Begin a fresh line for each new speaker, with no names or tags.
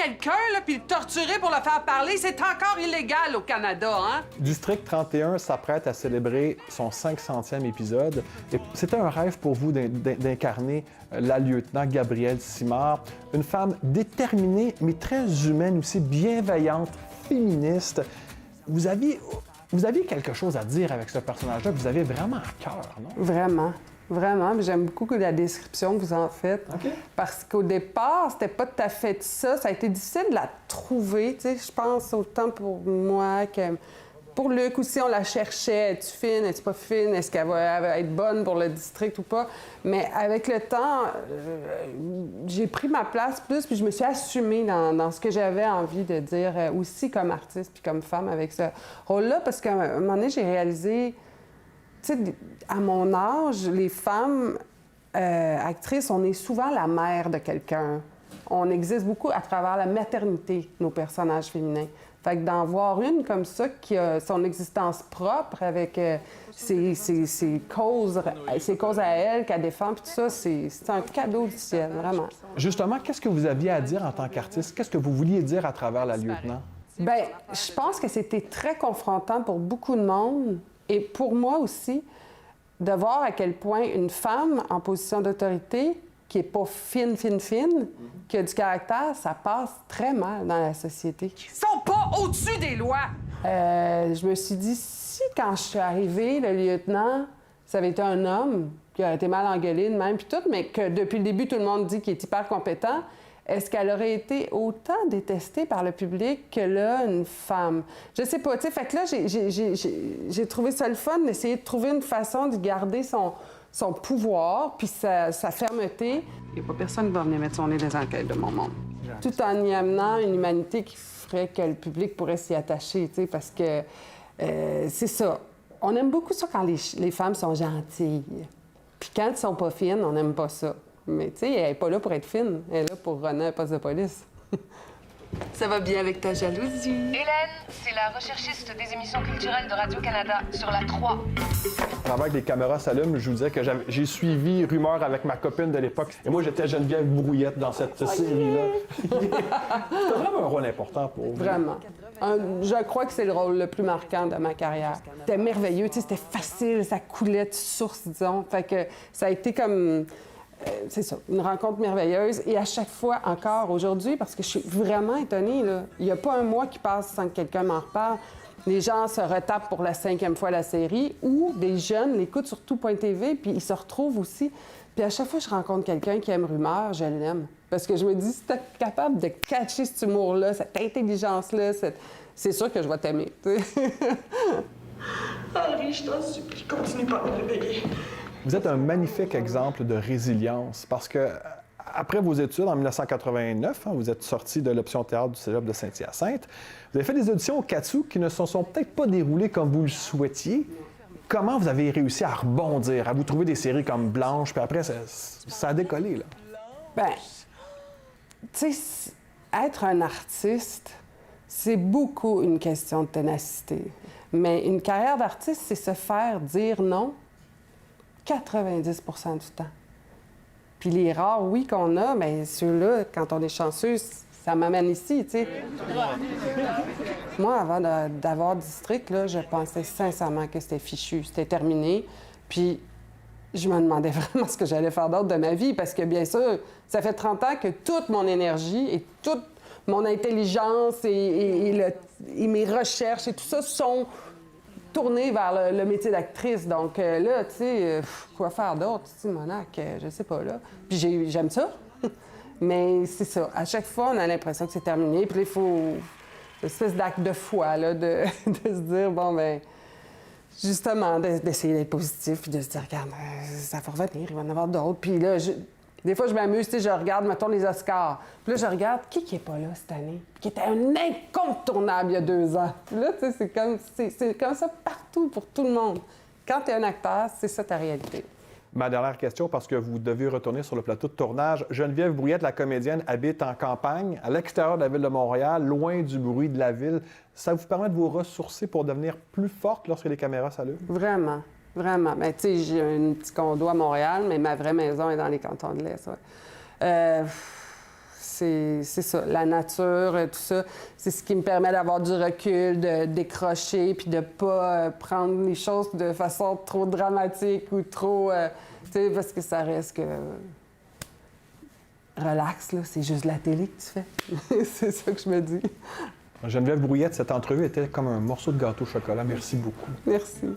quelqu'un, là, puis le torturer pour le faire parler, c'est encore illégal au Canada, hein?
District 31 s'apprête à célébrer son 500e épisode. Et c'était un rêve pour vous d'incarner la lieutenant Gabrielle Simard, une femme déterminée, mais très humaine aussi, bienveillante, féministe. Vous aviez quelque chose à dire avec ce personnage-là que vous avez vraiment à cœur, non?
Vraiment. Vraiment. J'aime beaucoup la description que vous en faites.
OK.
Parce qu'au départ, c'était pas tout à fait ça. Ça a été difficile de la trouver. Tu sais, je pense autant pour moi que pour Luc aussi, on la cherchait. Es-tu fine? Es-tu pas fine? Est-ce qu'elle va être bonne pour le district ou pas? Mais avec le temps, j'ai pris ma place plus, puis je me suis assumée dans ce que j'avais envie de dire aussi comme artiste puis comme femme avec ce rôle-là. Parce qu'à un moment donné, j'ai réalisé... Tu sais, à mon âge, les femmes actrices, on est souvent la mère de quelqu'un. On existe beaucoup à travers la maternité, nos personnages féminins. Fait que d'en voir une comme ça, qui a son existence propre avec ses causes à elle, qu'elle défend, puis tout ça, c'est un cadeau du ciel, vraiment.
Justement, qu'est-ce que vous aviez à dire en tant qu'artiste? Qu'est-ce que vous vouliez dire à travers la lieutenant?
Bien, je pense que c'était très confrontant pour beaucoup de monde. Et pour moi aussi, de voir à quel point une femme en position d'autorité, qui n'est pas fine, qui a du caractère, ça passe très mal dans la société.
Ils sont pas au-dessus des lois!
Je me suis dit, si quand je suis arrivée, le lieutenant, ça avait été un homme, qui a été mal engueulé de même, puis tout, mais que depuis le début, tout le monde dit qu'il est hyper compétent, est-ce qu'elle aurait été autant détestée par le public que là, une femme? Je sais pas, tu sais, fait que là, j'ai trouvé ça le fun d'essayer de trouver une façon de garder son pouvoir puis sa fermeté. Il n'y a pas personne qui va venir mettre son nez dans les enquêtes de mon monde. Tout en y amenant une humanité qui ferait que le public pourrait s'y attacher, tu sais, parce que c'est ça. On aime beaucoup ça quand les femmes sont gentilles. Puis quand elles sont pas fines, on n'aime pas ça. Mais tu sais, elle n'est pas là pour être fine. Elle est là pour runner un poste de police. Ça va bien avec ta jalousie?
Hélène, c'est la recherchiste des émissions culturelles de Radio-Canada sur la 3.
Avant que les caméras s'allument, je vous disais que j'ai suivi Rumeur avec ma copine de l'époque. Et moi, j'étais Geneviève Brouillette dans cette série-là. C'était vraiment un rôle important pour vous.
Vraiment. Je crois que c'est le rôle le plus marquant de ma carrière. C'était merveilleux, tu sais, c'était facile, ça coulait de source, disons. Fait que ça a été comme... c'est ça, une rencontre merveilleuse. Et à chaque fois, encore aujourd'hui, parce que je suis vraiment étonnée, là, il n'y a pas un mois qui passe sans que quelqu'un m'en reparle. Les gens se retapent pour la 5e fois la série ou des jeunes l'écoutent sur tout.tv puis ils se retrouvent aussi. Puis à chaque fois que je rencontre quelqu'un qui aime Rumeur, je l'aime. Parce que je me dis, si t'es capable de catcher cet humour-là, cette intelligence-là, c'est sûr que je vais t'aimer.
Henri, je t'en supplie, continue pas à me réveiller.
Vous êtes un magnifique exemple de résilience parce que, après vos études en 1989, vous êtes sorti de l'option théâtre du Cégep de Saint-Hyacinthe. Vous avez fait des auditions au CATSU qui ne se sont peut-être pas déroulées comme vous le souhaitiez. Comment vous avez réussi à rebondir, à vous trouver des séries comme Blanche, puis après, ça a décollé, là?
Bien, tu sais, être un artiste, c'est beaucoup une question de ténacité. Mais une carrière d'artiste, c'est se faire dire non 90 % du temps. Puis les rares oui qu'on a, bien ceux-là, quand on est chanceux, ça m'amène ici, tu sais. Moi, avant d'avoir District, là, je pensais sincèrement que c'était fichu, c'était terminé. Puis je me demandais vraiment ce que j'allais faire d'autre de ma vie, parce que bien sûr, ça fait 30 ans que toute mon énergie et toute mon intelligence et mes recherches et tout ça sont tournées vers le métier d'actrice. Donc là, tu sais, quoi faire d'autre, tu sais, Monac, je sais pas, là. Puis j'aime ça, mais c'est ça. À chaque fois, on a l'impression que c'est terminé, puis là, il faut une espèce d'acte de foi, là, de se dire, bon, ben justement, d'essayer d'être positif, puis de se dire, regarde, ça va revenir, il va y en avoir d'autres. Puis là, des fois, je m'amuse, tu sais, je regarde, mettons, les Oscars. Puis là, je regarde qui est pas là cette année, qui était un incontournable il y a 2 ans. Puis là, tu sais, c'est comme ça partout, pour tout le monde. Quand tu es un acteur, c'est ça ta réalité.
Ma dernière question, parce que vous devez retourner sur le plateau de tournage. Geneviève Brouillette, la comédienne, habite en campagne, à l'extérieur de la ville de Montréal, loin du bruit de la ville. Ça vous permet de vous ressourcer pour devenir plus forte lorsque les caméras s'allument?
Vraiment, vraiment. Bien, tu sais, j'ai un petit condo à Montréal, mais ma vraie maison est dans les cantons de l'Est. Ouais. c'est ça, la nature, tout ça. C'est ce qui me permet d'avoir du recul, de décrocher, puis de pas prendre les choses de façon trop dramatique ou trop... tu sais, parce que ça reste que... Relax, là, c'est juste la télé que tu fais. C'est ça que je me dis.
Geneviève Brouillette, cette entrevue était comme un morceau de gâteau au chocolat. Merci beaucoup.
Merci.